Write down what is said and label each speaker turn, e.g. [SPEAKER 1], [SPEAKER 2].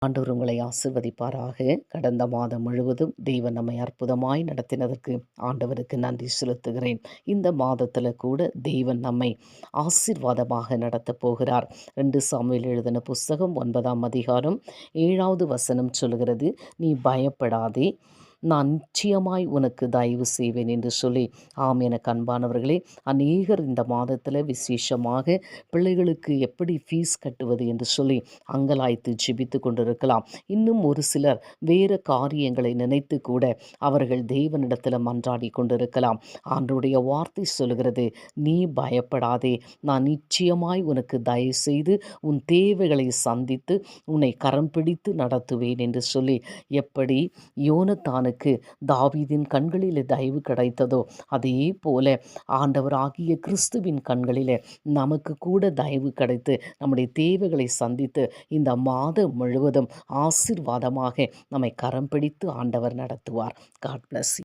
[SPEAKER 1] ஆண்டவர் உங்களை ஆசிர்வதிப்பாராக. கடந்த மாதம் முழுவதும் தேவன் நம்மை அற்புதமாய் நடத்தினதற்கு ஆண்டவருக்கு நன்றி செலுத்துகிறேன். இந்த மாதத்தில் கூட தேவன் நம்மை ஆசீர்வாதமாக நடத்தப் போகிறார். 2 சாமுவேல் எழுதின புஸ்தகம் 9ஆம் அதிகாரம் 7வது வசனம் சொல்கிறது, நீ பயப்படாதே, நான் நிச்சயமாய் உனக்கு தயவு செய்வேன் என்று சொல்லி. ஆம், எனக்கு அன்பானவர்களே, அநேகர் இந்த மாதத்தில் விசேஷமாக பிள்ளைகளுக்கு எப்படி ஃபீஸ் கட்டுவது என்று சொல்லி அங்கலாய்த்து ஜெபித்து கொண்டிருக்கலாம். இன்னும் ஒரு சிலர் வேறு காரியங்களை நினைத்து கூட அவர்கள் தேவனிடத்தில் மன்றாடி கொண்டிருக்கலாம். ஆண்டவருடைய வார்த்தை சொல்கிறது, நீ பயப்படாதே, நான் நிச்சயமாய் உனக்கு தயவு செய்து உன் தேவைகளை சந்தித்து உன்னை கரம் பிடித்து நடத்துவேன் என்று சொல்லி. எப்படி யோனத்தானுக்கு தாவீதின் கண்களில் தயவு கிடைத்ததோ அதே போல ஆண்டவராகிய கிறிஸ்துவின் கண்களில் நமக்கு கூட தயவு கிடைத்து நம்முடைய தேவைகளை சந்தித்து இந்த மாதம் முழுவதும் ஆசீர்வாதமாக நம்மை கரம் பிடித்து ஆண்டவர் நடத்துவார். God bless you.